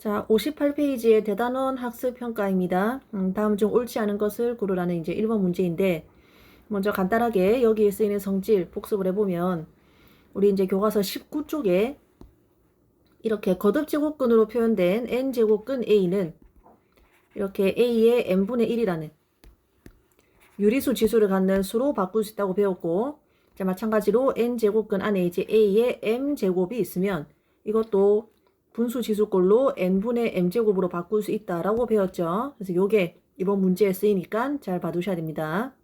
자, 58페이지의 대단원 학습 평가입니다. 다음 중 옳지 않은 것을 고르라는 이제 1번 문제인데, 먼저 간단하게 여기에 쓰이는 성질 복습을 해보면, 우리 이제 교과서 19쪽에 이렇게 거듭제곱근으로 표현된 n제곱근 a는 이렇게 a의 n분의 1이라는 유리수 지수를 갖는 수로 바꿀 수 있다고 배웠고, 자, 마찬가지로 n제곱근 안에 이제 a의 m제곱이 있으면 이것도 분수 지수꼴로 n분의 m제곱으로 바꿀 수 있다라고 배웠죠. 그래서 요게 이번 문제에 쓰이니까 잘 봐두셔야 됩니다.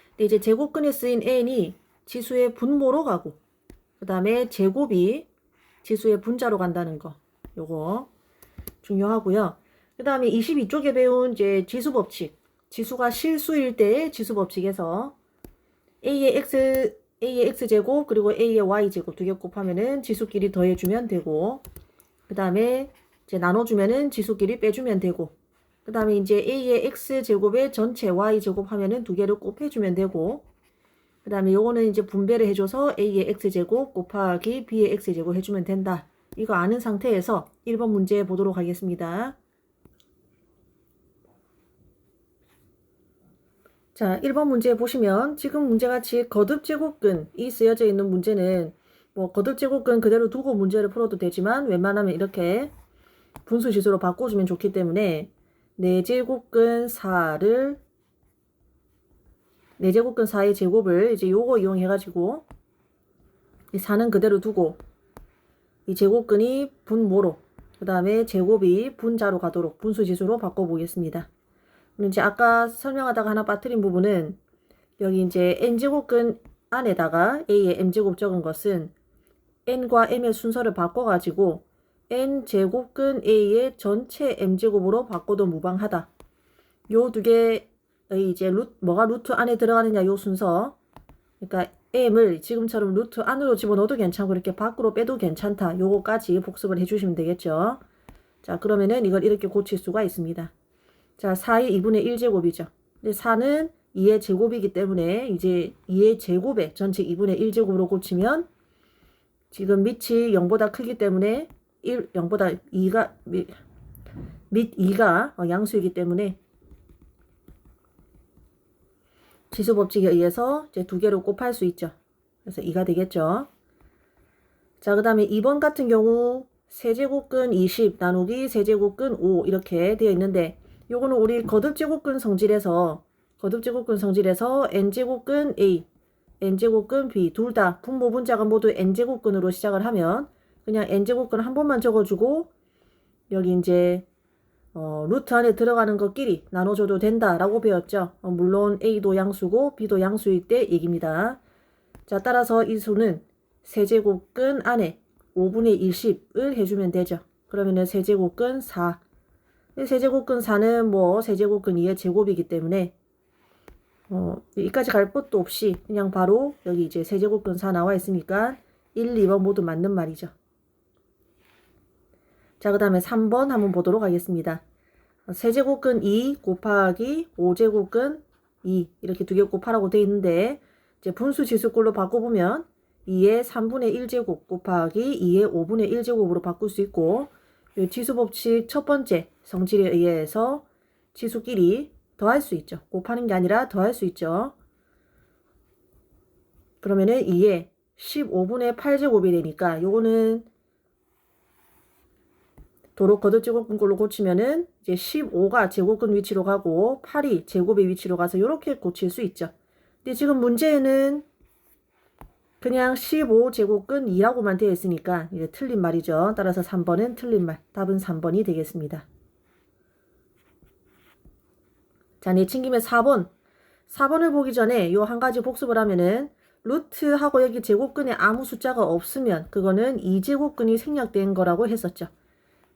근데 이제 제곱근에 쓰인 n이 지수의 분모로 가고, 그 다음에 제곱이 지수의 분자로 간다는 거, 요거 중요하고요. 그 다음에 22쪽에 배운 이제 지수 법칙, 지수가 실수일 때의 지수 법칙에서 a의 x제곱 그리고 a의 y제곱 두 개 곱하면은 지수끼리 더해주면 되고, 그 다음에 이제 나눠주면은 지수끼리 빼주면 되고, 그 다음에 이제 a의 x제곱의 전체 y제곱 하면은 두 개를 곱해주면 되고, 그 다음에 요거는 이제 분배를 해줘서 a의 x제곱 곱하기 b의 x제곱 해주면 된다. 이거 아는 상태에서 1번 문제 보도록 하겠습니다. 자, 1번 문제 보시면 지금 문제같이 거듭제곱근이 쓰여져 있는 문제는 뭐 거듭제곱근 그대로 두고 문제를 풀어도 되지만 웬만하면 이렇게 분수지수로 바꿔주면 좋기 때문에 4제곱근 4를 4제곱근 4의 제곱을 이제 요거 이용해가지고 이 4는 그대로 두고 이 제곱근이 분모로 그 다음에 제곱이 분자로 가도록 분수지수로 바꿔보겠습니다. 이제 아까 설명하다가 하나 빠뜨린 부분은 여기 이제 n제곱근 안에다가 a의 m제곱 적은 것은 n과 m의 순서를 바꿔가지고 n제곱근 a의 전체 m제곱으로 바꿔도 무방하다. 요 두 개의 이제 뭐가 루트 안에 들어가느냐 요 순서, 그러니까 m을 지금처럼 루트 안으로 집어넣어도 괜찮고 이렇게 밖으로 빼도 괜찮다. 요거까지 복습을 해주시면 되겠죠. 자, 그러면은 이걸 이렇게 고칠 수가 있습니다. 자, 4의 2분의 1제곱이죠. 근데 4는 2의 제곱이기 때문에 이제 2의 제곱에 전체 2분의 1제곱으로 고치면 지금 밑이 0보다 크기 때문에 0보다 2가 밑 2가 양수이기 때문에 지수법칙에 의해서 이제 두 개로 곱할 수 있죠. 그래서 2가 되겠죠. 자, 그 다음에 2번 같은 경우 세제곱근 20 나누기 세제곱근 5 이렇게 되어 있는데, 요거는 우리 거듭제곱근 성질에서 n제곱근 a, n제곱근 b 둘 다 분모 분자가 모두 n제곱근으로 시작을 하면 그냥 n제곱근 한 번만 적어주고 여기 이제 루트 안에 들어가는 것끼리 나눠줘도 된다라고 배웠죠. 물론 a도 양수고 b도 양수일 때 얘기입니다. 자, 따라서 이 수는 세제곱근 안에 5분의 20을 해주면 되죠. 그러면은 세제곱근 4. 세제곱근 4는 뭐 세제곱근 2의 제곱이기 때문에 여기까지 갈 것도 없이 그냥 바로 여기 이제 세제곱근 4 나와 있으니까 1, 2번 모두 맞는 말이죠. 자, 그 다음에 3번 한번 보도록 하겠습니다. 세제곱근 2 곱하기 5제곱근 2 이렇게 두 개 곱하라고 되어 있는데, 이제 분수지수꼴로 바꿔보면 2의 3분의 1제곱 곱하기 2의 5분의 1제곱으로 바꿀 수 있고, 이 지수법칙 첫 번째 성질에 의해서 지수끼리 더할 수 있죠. 곱하는 게 아니라 더할 수 있죠. 그러면은 2의 15분의 8제곱이 되니까 요거는 도로 거듭제곱근꼴로 고치면은 이제 15가 제곱근 위치로 가고 8이 제곱의 위치로 가서 이렇게 고칠 수 있죠. 근데 지금 문제에는 그냥 15제곱근 2라고만 되어 있으니까 이제 틀린 말이죠. 따라서 3번은 틀린 말. 답은 3번이 되겠습니다. 자, 내친김에 4번을 보기 전에 요 한 가지 복습을 하면은 루트하고 여기 제곱근에 아무 숫자가 없으면 그거는 2제곱근이 생략된 거라고 했었죠.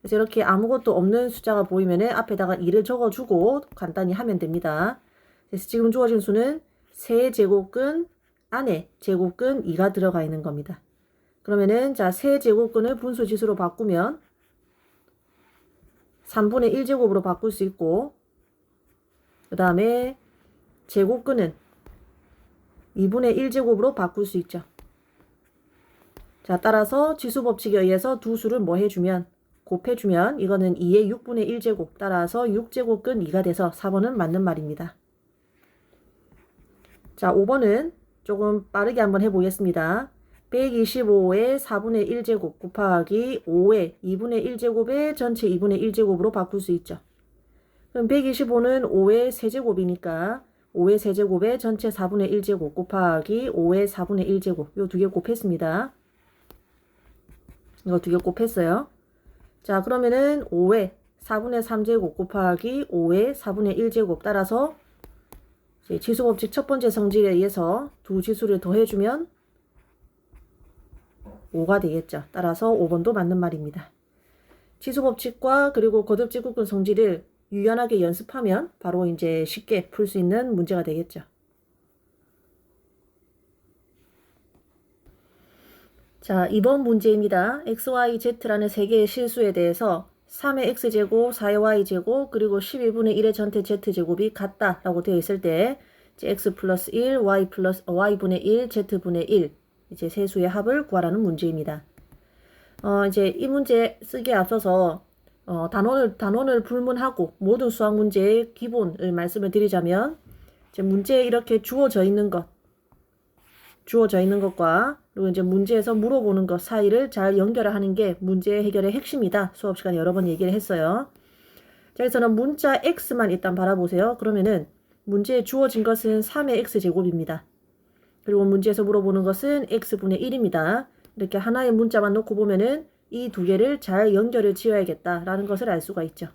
그래서 이렇게 아무것도 없는 숫자가 보이면은 앞에다가 2를 적어주고 간단히 하면 됩니다. 그래서 지금 주어진 수는 세제곱근 안에 제곱근 2가 들어가 있는 겁니다. 그러면은 자, 세제곱근을 분수지수로 바꾸면 3분의 1제곱으로 바꿀 수 있고, 그 다음에 제곱근은 2분의 1제곱으로 바꿀 수 있죠. 자, 따라서 지수법칙에 의해서 두 수를 뭐 해주면 곱해주면 이거는 2의 6분의 1제곱 따라서 6제곱 끝 2가 돼서 4번은 맞는 말입니다. 자, 5번은 조금 빠르게 한번 해보겠습니다. 125의 4분의 1제곱 곱하기 5의 2분의 1제곱의 전체 2분의 1제곱으로 바꿀 수 있죠. 그럼 125는 5의 세제곱이니까 5의 세제곱의 전체 4분의 1제곱 곱하기 5의 4분의 1제곱 요 두 개 곱했습니다. 이거 두 개 곱했어요. 자, 그러면은 5의 4분의 3제곱 곱하기 5의 4분의 1제곱 따라서 지수법칙 첫 번째 성질에 의해서 두 지수를 더해주면 5가 되겠죠. 따라서 5번도 맞는 말입니다. 지수법칙과 그리고 거듭제곱근 성질을 유연하게 연습하면 바로 이제 쉽게 풀 수 있는 문제가 되겠죠. 자, 2번 문제입니다. x, y, z라는 세 개의 실수에 대해서 3의 x제곱, 4의 y제곱, 그리고 12분의 1의 전체 z제곱이 같다 라고 되어 있을 때 이제 x 플러스 1, y분의 1, z분의 1 이제 세 수의 합을 구하라는 문제입니다. 이제 이 문제 쓰기에 앞서서 단원을 불문하고 모든 수학 문제의 기본을 말씀을 드리자면 이제 문제에 이렇게 주어져 있는 것과 그리고 이제 문제에서 물어보는 것 사이를 잘 연결을 하는 게 문제 해결의 핵심이다. 수업 시간에 여러 번 얘기를 했어요. 자, 여기서는 문자 x만 일단 바라보세요. 그러면은 문제에 주어진 것은 3의 x제곱입니다. 그리고 문제에서 물어보는 것은 x분의 1입니다. 이렇게 하나의 문자만 놓고 보면은 이 두 개를 잘 연결을 지어야겠다라는 것을 알 수가 있죠.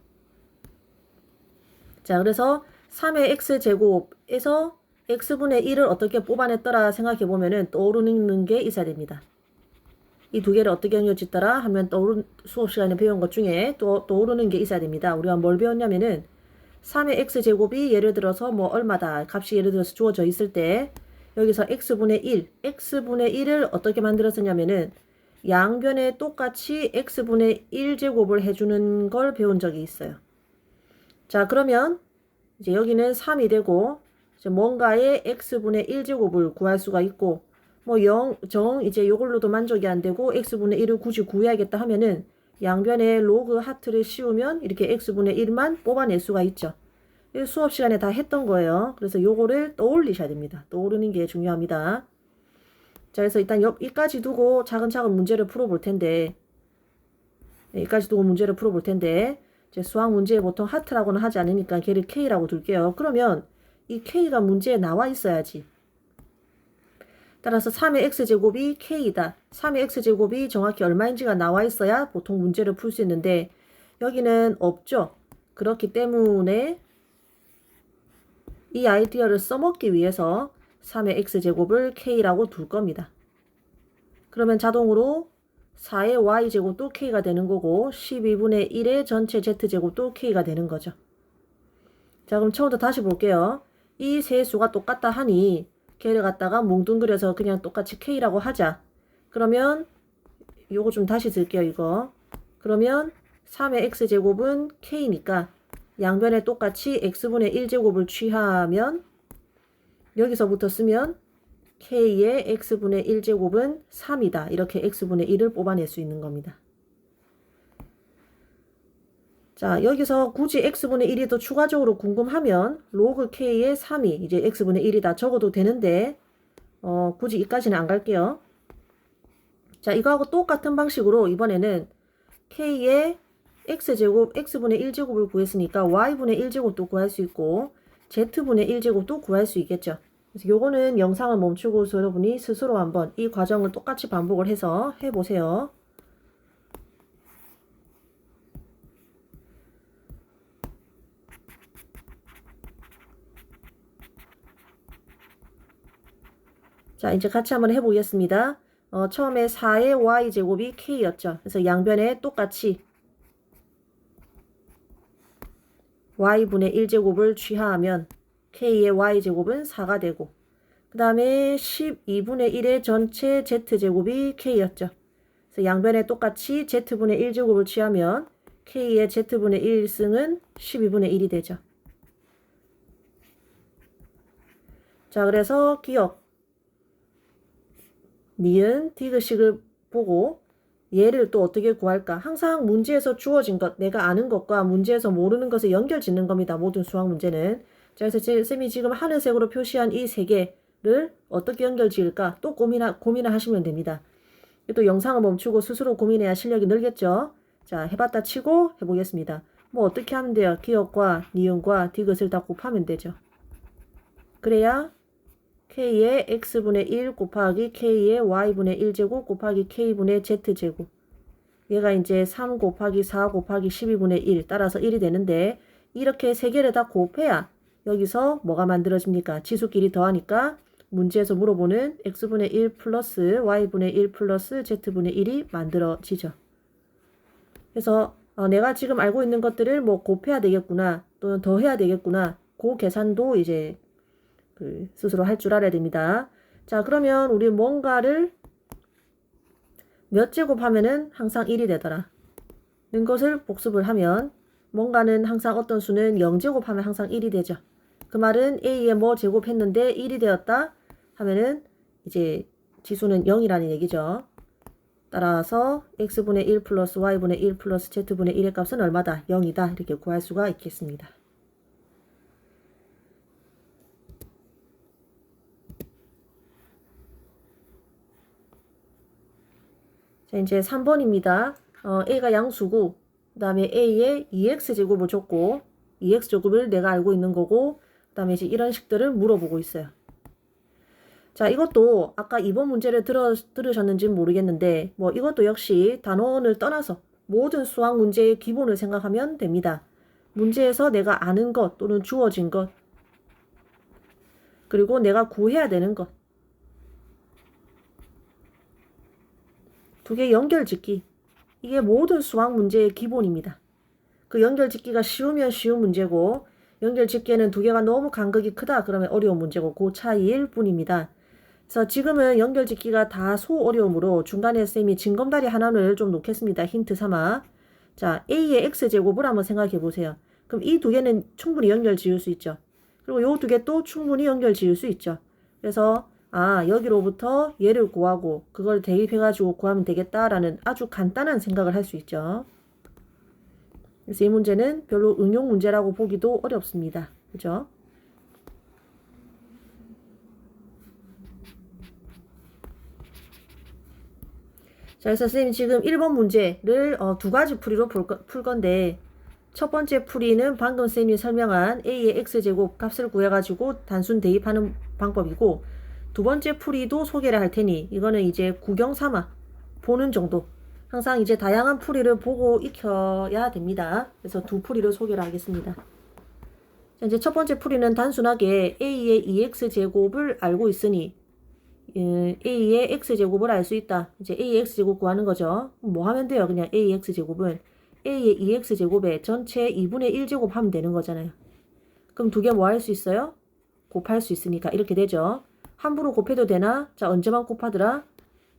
자, 그래서 3의 x제곱에서 x분의 1을 어떻게 뽑아냈더라 생각해 보면은 떠오르는 게 있어야 됩니다. 이 두 개를 어떻게 연결짓더라 하면 수업 시간에 배운 것 중에 떠오르는 게 있어야 됩니다. 우리가 뭘 배웠냐면은 3의 x제곱이 예를 들어서 뭐 얼마다 값이 예를 들어서 주어져 있을 때 여기서 x분의 1을 어떻게 만들었었냐면은 양변에 똑같이 x분의 1제곱을 해주는 걸 배운 적이 있어요. 자, 그러면 이제 여기는 3이 되고 이제 뭔가의 x분의 1제곱을 구할 수가 있고 뭐 이제 요걸로도 만족이 안 되고 x분의 1을 굳이 구해야겠다 하면은 양변에 로그 하트를 씌우면 이렇게 x분의 1만 뽑아낼 수가 있죠. 수업 시간에 다 했던 거예요. 그래서 요거를 떠올리셔야 됩니다. 떠오르는 게 중요합니다. 자, 그래서 일단 여기까지 두고 차근차근 문제를 풀어볼 텐데, 여기까지 두고 문제를 풀어볼 텐데, 이제 수학 문제에 보통 하트라고는 하지 않으니까 걔를 K라고 둘게요. 그러면 이 K가 문제에 나와 있어야지. 따라서 3의 x제곱이 K이다. 3의 x제곱이 정확히 얼마인지가 나와 있어야 보통 문제를 풀 수 있는데, 여기는 없죠. 그렇기 때문에 이 아이디어를 써먹기 위해서 3의 x제곱을 K라고 둘 겁니다. 그러면 자동으로 4의 y제곱도 K가 되는 거고 12분의 1의 전체 z제곱도 K가 되는 거죠. 자, 그럼 처음부터 다시 볼게요. 이 세 수가 똑같다 하니 걔를 갖다가 뭉뚱그려서 그냥 똑같이 K라고 하자. 그러면 요거 좀 다시 쓸게요. 이거. 그러면 3의 x제곱은 K니까 양변에 똑같이 x분의 1제곱을 취하면 여기서부터 쓰면 K의 x분의 1제곱은 3이다. 이렇게 x분의 1을 뽑아낼 수 있는 겁니다. 자, 여기서 굳이 x분의 1이 더 추가적으로 궁금하면 로그 K의 3이 이제 x분의 1이다 적어도 되는데 굳이 이까지는 안 갈게요. 자, 이거하고 똑같은 방식으로 이번에는 K의 x제곱, x분의 1제곱을 구했으니까 y분의 1제곱도 구할 수 있고 z분의 1제곱도 구할 수 있겠죠. 그래서 요거는 영상을 멈추고서 여러분이 스스로 한번 이 과정을 똑같이 반복을 해서 해보세요. 자, 이제 같이 한번 해보겠습니다. 처음에 4의 y제곱이 k였죠. 그래서 양변에 똑같이 y분의 1제곱을 취하하면 k의 y제곱은 4가 되고 그 다음에 12분의 1의 전체 z제곱이 k였죠. 그래서 양변에 똑같이 z분의 1제곱을 취하면 k의 z분의 1승은 12분의 1이 되죠. 자, 그래서 기억 니은 디귿식을 보고 얘를 또 어떻게 구할까? 항상 문제에서 주어진 것, 내가 아는 것과 문제에서 모르는 것을 연결 짓는 겁니다. 모든 수학 문제는. 자, 그래서 쌤이 지금 하늘색으로 표시한 이 세 개를 어떻게 연결 지을까? 또 고민을 하시면 됩니다. 또 영상을 멈추고 스스로 고민해야 실력이 늘겠죠. 자, 해봤다 치고 해보겠습니다. 뭐 어떻게 하면 돼요? 기억과 니은과 디귿을 다 곱하면 되죠. 그래야 k의 x분의 1 곱하기 k의 y분의 1제곱 곱하기 k분의 z제곱. 얘가 이제 3 곱하기 4 곱하기 12분의 1 따라서 1이 되는데 이렇게 세 개를 다 곱해야 여기서 뭐가 만들어집니까? 지수끼리 더하니까 문제에서 물어보는 x분의 1 플러스 y분의 1 플러스 z분의 1이 만들어지죠. 그래서 내가 지금 알고 있는 것들을 뭐 곱해야 되겠구나 또는 더해야 되겠구나 그 계산도 이제 스스로 할 줄 알아야 됩니다. 자, 그러면 우리 뭔가를 몇 제곱하면은 항상 1이 되더라 는 것을 복습을 하면 뭔가는 항상 어떤 수는 0제곱하면 항상 1이 되죠. 그 말은 A에 뭐 제곱했는데 1이 되었다 하면은 이제 지수는 0이라는 얘기죠. 따라서 x분의 1 플러스 y분의 1 플러스 z분의 1의 값은 얼마다? 0이다. 이렇게 구할 수가 있겠습니다. 자, 이제 3번입니다. A가 양수고 그 다음에 A에 2x제곱을 줬고 2x제곱을 내가 알고 있는 거고 그 다음에 이제 이런 식들을 물어보고 있어요. 자, 이것도 아까 2번 문제를 들으셨는지는 모르겠는데 뭐 이것도 역시 단원을 떠나서 모든 수학 문제의 기본을 생각하면 됩니다. 문제에서 내가 아는 것 또는 주어진 것 그리고 내가 구해야 되는 것 두 개 연결짓기 이게 모든 수학 문제의 기본입니다. 그 연결짓기가 쉬우면 쉬운 문제고 연결짓기에는 두 개가 너무 간극이 크다 그러면 어려운 문제고 그 차이일 뿐입니다. 그래서 지금은 연결짓기가 다 소어려움으로 중간에 쌤이 징검다리 하나를 좀 놓겠습니다. 힌트 삼아. 자, A의 X제곱을 한번 생각해 보세요. 그럼 이 두 개는 충분히 연결 지을 수 있죠. 그리고 요 두 개 또 충분히 연결 지을 수 있죠. 그래서 여기로부터 얘를 구하고 그걸 대입해 가지고 구하면 되겠다라는 아주 간단한 생각을 할 수 있죠. 그래서 이 문제는 별로 응용 문제라고 보기도 어렵습니다. 그죠? 자, 그래서 선생님 지금 1번 문제를 두 가지 풀이로 풀 건데 첫 번째 풀이는 방금 쌤이 설명한 A의 X제곱 값을 구해가지고 단순 대입하는 방법이고 두 번째 풀이도 소개를 할 테니 이거는 이제 구경 삼아 보는 정도 항상 이제 다양한 풀이를 보고 익혀야 됩니다. 그래서 두 풀이를 소개를 하겠습니다. 자, 이제 첫 번째 풀이는 단순하게 A의 2X제곱을 알고 있으니 A의 X제곱을 알 수 있다. 이제 A의 X제곱 구하는 거죠. 뭐 하면 돼요? 그냥 A의 X제곱은 A의 2X제곱에 전체 2분의 1제곱 하면 되는 거잖아요. 그럼 두 개 뭐 할 수 있어요? 곱할 수 있으니까 이렇게 되죠. 함부로 곱해도 되나? 자, 언제만 곱하더라?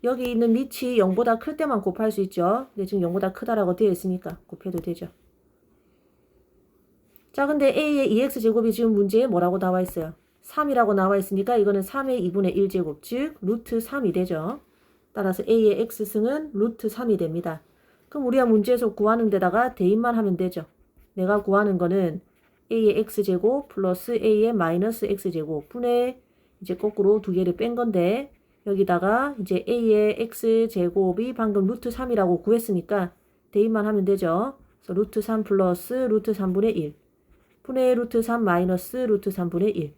여기 있는 밑이 0보다 클 때만 곱할 수 있죠. 근데 지금 0보다 크다라고 되어 있으니까 곱해도 되죠. 자, 근데 A의 2X제곱이 지금 문제에 뭐라고 나와 있어요? 3이라고 나와 있으니까 이거는 3의 2분의 1제곱, 즉 루트 3이 되죠. 따라서 A의 X승은 루트 3이 됩니다. 그럼 우리가 문제에서 구하는 데다가 대입만 하면 되죠. 내가 구하는 거는 A의 X제곱 플러스 A의 마이너스 X제곱 분의 이제 거꾸로 두 개를 뺀 건데 여기다가 이제 A의 X제곱이 방금 루트 3이라고 구했으니까 대입만 하면 되죠. 그래서 루트 3 플러스 루트 3분의 1 분의 루트 3 마이너스 루트 3분의 1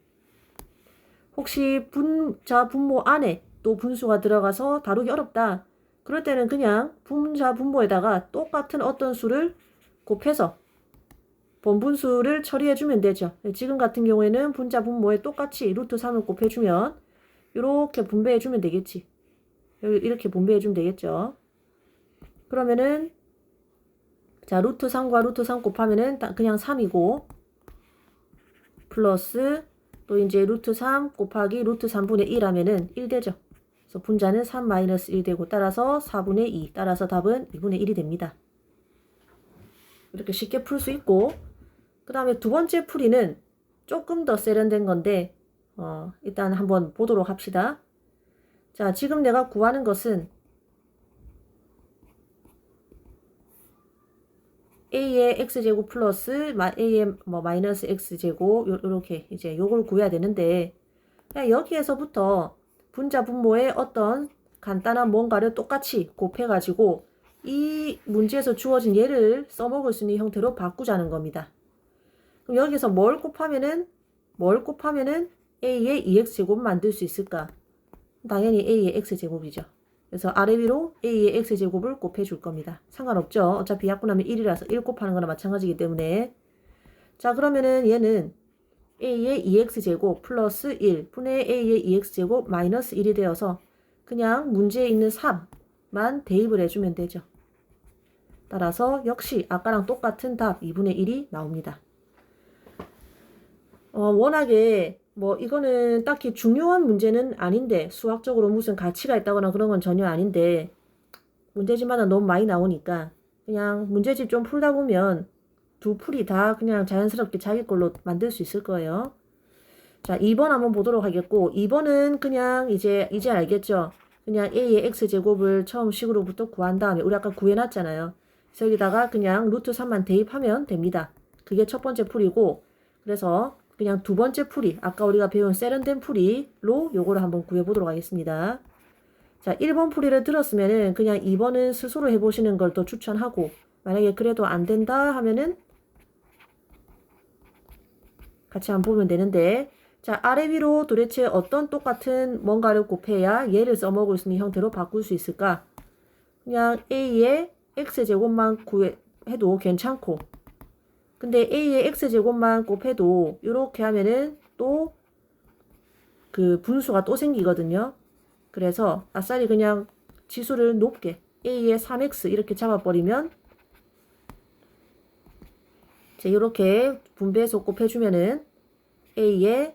혹시 분자 분모 안에 또 분수가 들어가서 다루기 어렵다. 그럴 때는 그냥 분자 분모에다가 똑같은 어떤 수를 곱해서 번분수를 처리해주면 되죠. 지금 같은 경우에는 분자 분모에 똑같이 루트 3을 곱해주면 이렇게 분배해주면 되겠지. 이렇게 분배해주면 되겠죠. 그러면은 자 루트 3과 루트 3 곱하면은 그냥 3이고 플러스 또 이제 루트 3 곱하기 루트 3분의 1 하면은 1 되죠. 그래서 분자는 3 마이너스 1 되고 따라서 4분의 2 따라서 답은 2분의 1이 됩니다. 이렇게 쉽게 풀 수 있고 그 다음에 두 번째 풀이는 조금 더 세련된 건데 일단 한번 보도록 합시다. 자, 지금 내가 구하는 것은 a의 x제곱 플러스 a의 뭐 마이너스 x제곱 요렇게 이제 요걸 구해야 되는데 그냥 여기에서부터 분자 분모의 어떤 간단한 뭔가를 똑같이 곱해가지고 이 문제에서 주어진 얘를 써먹을 수 있는 형태로 바꾸자는 겁니다. 그럼 여기서 뭘 곱하면은 a의 2x제곱 만들 수 있을까? 당연히 a의 x제곱이죠. 그래서 아래 위로 a의 x제곱을 곱해줄 겁니다. 상관없죠. 어차피 약분하면 1이라서 1 곱하는 거나 마찬가지이기 때문에. 자, 그러면은 얘는 a의 2x제곱 플러스 1 분의 a의 2x제곱 마이너스 1이 되어서 그냥 문제에 있는 3만 대입을 해주면 되죠. 따라서 역시 아까랑 똑같은 답 2분의 1이 나옵니다. 워낙에 뭐 이거는 딱히 중요한 문제는 아닌데 수학적으로 무슨 가치가 있다거나 그런 건 전혀 아닌데 문제집마다 너무 많이 나오니까 그냥 문제집 좀 풀다 보면 두 풀이 다 그냥 자연스럽게 자기 걸로 만들 수 있을 거예요. 자, 2번 한번 보도록 하겠고 2번은 그냥 이제 알겠죠? 그냥 a의 x제곱을 처음 식으로부터 구한 다음에 우리 아까 구해놨잖아요. 그래서 여기다가 그냥 루트 3만 대입하면 됩니다. 그게 첫 번째 풀이고 그래서 그냥 두 번째 풀이 아까 우리가 배운 세련된 풀이로 요거를 한번 구해보도록 하겠습니다. 자, 1번 풀이를 들었으면은 그냥 2번은 스스로 해보시는 걸 더 추천하고 만약에 그래도 안 된다 하면은 같이 한번 보면 되는데 자, 아래 위로 도대체 어떤 똑같은 뭔가를 곱해야 얘를 써먹을 수 있는 형태로 바꿀 수 있을까? 그냥 a의 x제곱만 해도 괜찮고 근데 a의 x제곱만 곱해도 이렇게 하면은 또 그 분수가 또 생기거든요. 그래서 아싸리 그냥 지수를 높게 a의 3x 이렇게 잡아버리면 이제 이렇게 분배해서 곱해주면은 a의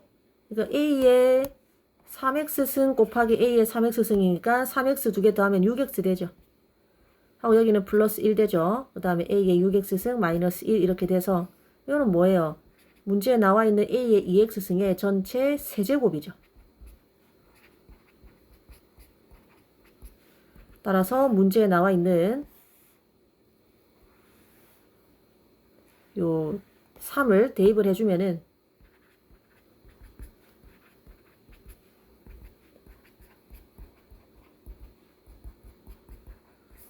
3x승 곱하기 a의 3x승이니까 3x 두 개 더하면 6x 되죠. 하고 여기는 플러스 1 되죠. 그 다음에 a의 6x승 마이너스 1 이렇게 돼서 이거는 뭐예요? 문제에 나와 있는 a의 2x승의 전체 세제곱이죠. 따라서 문제에 나와 있는 요 3을 대입을 해주면은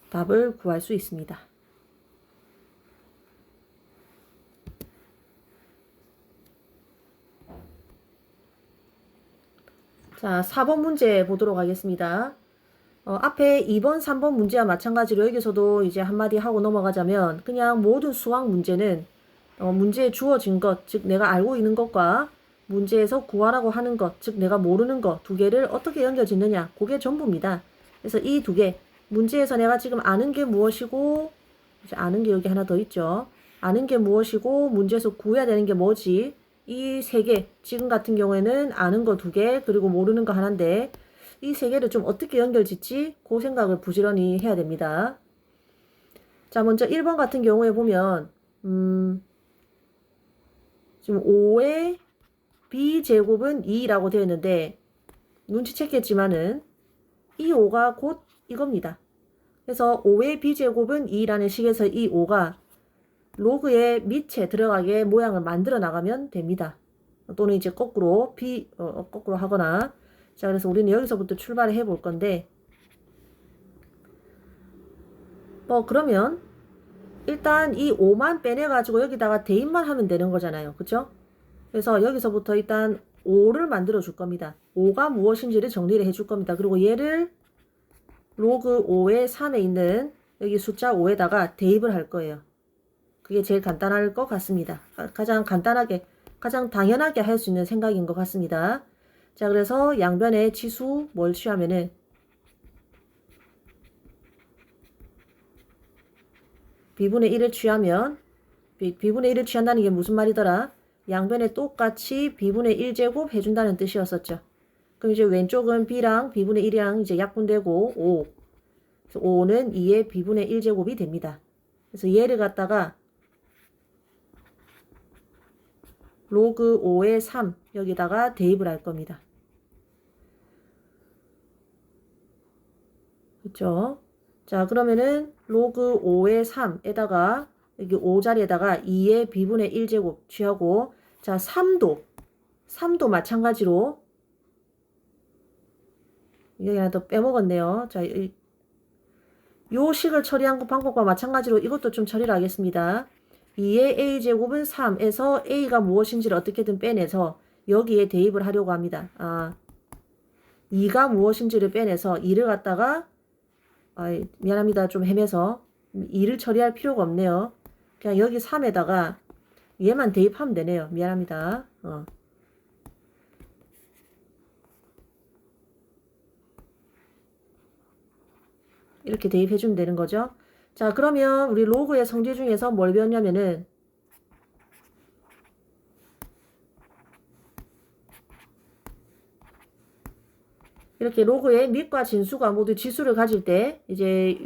답을 구할 수 있습니다. 자, 4번 문제 보도록 하겠습니다. 앞에 2번, 3번 문제와 마찬가지로 여기서도 이제 한마디 하고 넘어가자면 그냥 모든 수학 문제는 문제에 주어진 것, 즉 내가 알고 있는 것과 문제에서 구하라고 하는 것, 즉 내가 모르는 것 두 개를 어떻게 연결 짓느냐, 그게 전부입니다. 그래서 이 두 개, 문제에서 내가 지금 아는 게 무엇이고 이제 아는 게 여기 하나 더 있죠. 아는 게 무엇이고 문제에서 구해야 되는 게 뭐지? 이 세 개, 지금 같은 경우에는 아는 거 두 개, 그리고 모르는 거 하나인데 이 세 개를 좀 어떻게 연결 짓지? 그 생각을 부지런히 해야 됩니다. 자, 먼저 1번 같은 경우에 보면 지금 5의 b제곱은 2라고 되어 있는데 눈치챘겠지만은 이 5가 곧 이겁니다. 그래서 5의 b제곱은 2라는 식에서 이 5가 로그의 밑에 들어가게 모양을 만들어 나가면 됩니다. 또는 이제 거꾸로 거꾸로 하거나 자, 그래서 우리는 여기서부터 출발을 해볼 건데 그러면 일단 이 5만 빼내가지고 여기다가 대입만 하면 되는 거잖아요. 그쵸? 그래서 여기서부터 일단 5를 만들어 줄 겁니다. 5가 무엇인지를 정리를 해줄 겁니다. 그리고 얘를 로그 5의 3에 있는 여기 숫자 5에다가 대입을 할 거예요. 그게 제일 간단할 것 같습니다. 가장 간단하게, 가장 당연하게 할 수 있는 생각인 것 같습니다. 자, 그래서 양변에 치수 뭘 취하면은 b분의 1을 취하면 b분의 1을 취한다는 게 무슨 말이더라? 양변에 똑같이 b분의 1제곱 해준다는 뜻이었었죠. 그럼 이제 왼쪽은 b랑 b분의 1이랑 이제 약분되고 5. 그래서 5는 2의 b분의 1제곱이 됩니다. 그래서 얘를 갖다가 로그 5의 3 여기다가 대입을 할 겁니다. 그렇죠? 자, 그러면은 로그 5의 3에다가 여기 5 자리에다가 2의 b분의 1제곱 취하고, 자, 3도 마찬가지로, 여기 하나 더 빼먹었네요. 자, 요 식을 처리한 방법과 마찬가지로 이것도 좀 처리를 하겠습니다. 2의 a제곱은 3에서 a가 무엇인지를 어떻게든 빼내서 여기에 대입을 하려고 합니다. 2가 무엇인지를 빼내서 2를 갖다가, 미안합니다. 좀 헤매서 2를 처리할 필요가 없네요. 그냥 여기 3에다가 얘만 대입하면 되네요. 미안합니다. 이렇게 대입해주면 되는 거죠. 자, 그러면 우리 로그의 성질 중에서 뭘 배웠냐면은, 이렇게 로그의 밑과 진수가 모두 지수를 가질 때, 이제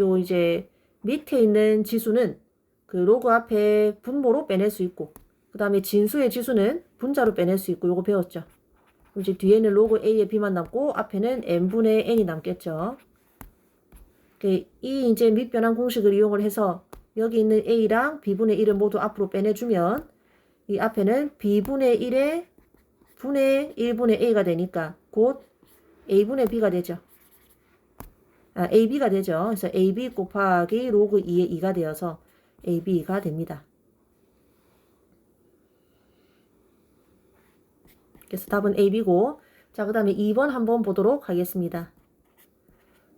밑에 있는 지수는 그 로그 앞에 분모로 빼낼 수 있고, 그 다음에 진수의 지수는 분자로 빼낼 수 있고, 요거 배웠죠. 이제 뒤에는 로그 A의 B만 남고, 앞에는 N분의 N이 남겠죠. 이 이제 밑변환 공식을 이용을 해서 여기 있는 A랑 B분의 1을 모두 앞으로 빼내주면 이 앞에는 B분의 1의 분의 1분의 A가 되니까 곧 A분의 B가 되죠. AB가 되죠. 그래서 AB 곱하기 로그 2의 2가 되어서 AB가 됩니다. 그래서 답은 AB고, 자, 그 다음에 2번 한번 보도록 하겠습니다.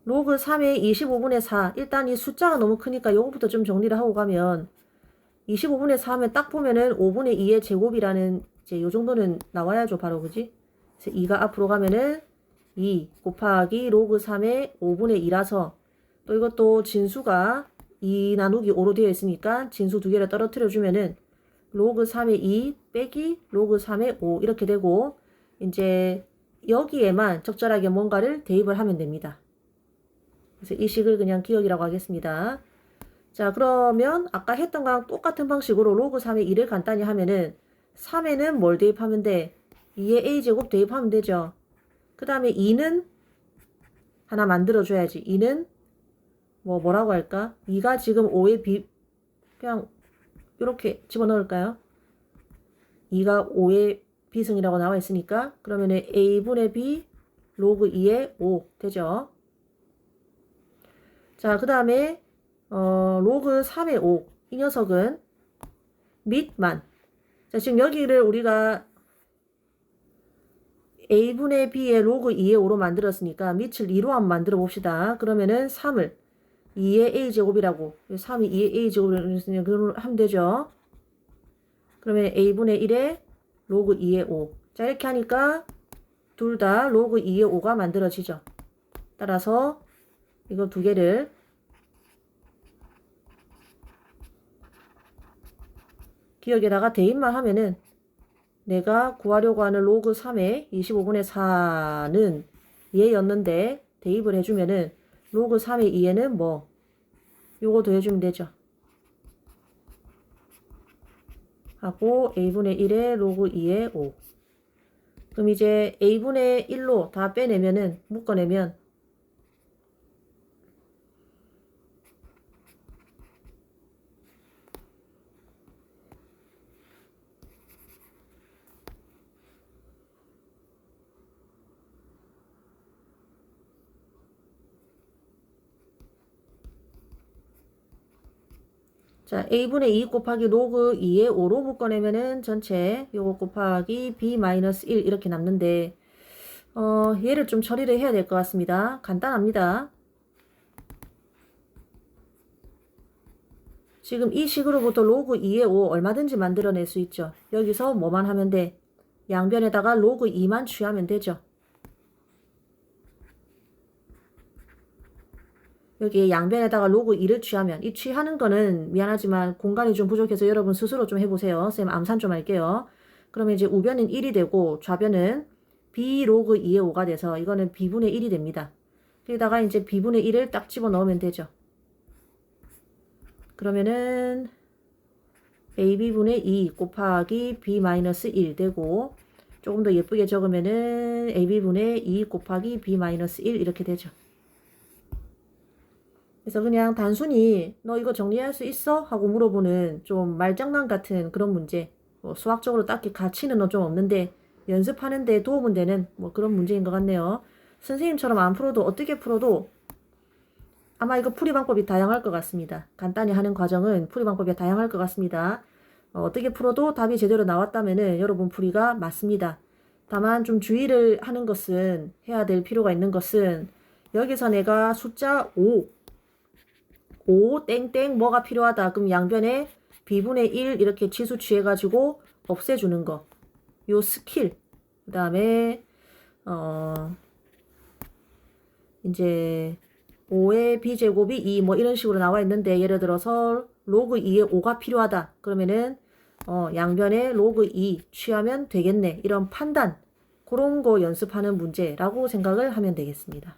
로그 3의 25분의 4. 일단 이 숫자가 너무 크니까 요거부터 좀 정리를 하고 가면 25분의 4 하면 딱 보면은 5분의 2의 제곱이라는 이제 요 정도는 나와야죠. 바로 그지? 그래서 2가 앞으로 가면은 2 곱하기 로그 3의 5분의 2라서 또 이것도 진수가 2 나누기 5로 되어 있으니까 진수 두 개를 떨어뜨려 주면은 로그 3의 2 빼기 로그 3의 5 이렇게 되고 이제 여기에만 적절하게 뭔가를 대입을 하면 됩니다. 그래서 이 식을 그냥 기억이라고 하겠습니다. 자, 그러면 아까 했던 거랑 똑같은 방식으로 로그 3의 2를 간단히 하면은 3에는 뭘 대입하면 돼? 2의 a제곱 대입하면 되죠. 그 다음에 2는 하나 만들어줘야지. 2는 뭐라고 할까? 2가 지금 5의 b, 그냥 이렇게 집어넣을까요? 2가 5의 b승이라고 나와 있으니까 그러면은 a분의 b 로그 2의 5 되죠. 자, 그 다음에 로그 3의 5. 이 녀석은 밑만. 자, 지금 여기를 우리가 a분의 b의 로그 2의 5로 만들었으니까 밑을 2로 한번 만들어 봅시다. 그러면은 3을 2의 a제곱이라고. 3이 2의 a제곱이라고 하면 되죠. 그러면 a분의 1의 로그 2의 5. 자, 이렇게 하니까 둘 다 로그 2의 5가 만들어지죠. 따라서 이거 두 개를 기억에다가 대입만 하면은 내가 구하려고 하는 로그 3의 25분의 4는 얘였는데 대입을 해주면은 로그 3의 2에는 뭐 요거 더해주면 되죠. 하고 a분의 1의 로그 2의 5. 그럼 이제 a분의 1로 다 빼내면은 묶어내면 자, a분의 2 곱하기 로그 2의 5로 묶어내면은 전체 요거 곱하기 b-1 이렇게 남는데 얘를 좀 처리를 해야 될 것 같습니다. 간단합니다. 지금 이 식으로부터 로그 2의 5 얼마든지 만들어낼 수 있죠. 여기서 뭐만 하면 돼? 양변에다가 로그 2만 취하면 되죠. 여기 양변에다가 로그 2를 취하면 이 취하는 거는 미안하지만 공간이 좀 부족해서 여러분 스스로 좀 해보세요. 쌤 암산 좀 할게요. 그러면 이제 우변은 1이 되고 좌변은 b 로그 2의 5가 돼서 이거는 b분의 1이 됩니다. 여기다가 이제 b분의 1을 딱 집어넣으면 되죠. 그러면은 ab분의 2 곱하기 b-1 되고 조금 더 예쁘게 적으면은 ab분의 2 곱하기 b-1 이렇게 되죠. 그래서 그냥 단순히 너 이거 정리할 수 있어? 하고 물어보는 좀 말장난 같은 그런 문제. 뭐 수학적으로 딱히 가치는 좀 없는데 연습하는 데 도움은 되는 뭐 그런 문제인 것 같네요. 선생님처럼 안 풀어도 어떻게 풀어도 아마 이거 풀이 방법이 다양할 것 같습니다. 간단히 하는 과정은 풀이 방법이 다양할 것 같습니다. 어떻게 풀어도 답이 제대로 나왔다면은 여러분 풀이가 맞습니다. 다만 좀 주의를 하는 것은 해야 될 필요가 있는 것은 여기서 내가 숫자 5 땡땡 뭐가 필요하다. 그럼 양변에 b분의 1 이렇게 치수 취해가지고 없애주는 거. 요 스킬. 그 다음에 이제 5의 b제곱이 2 뭐 이런 식으로 나와 있는데 예를 들어서 로그 2에 5가 필요하다. 그러면은 양변에 로그 2 취하면 되겠네. 이런 판단 그런 거 연습하는 문제라고 생각을 하면 되겠습니다.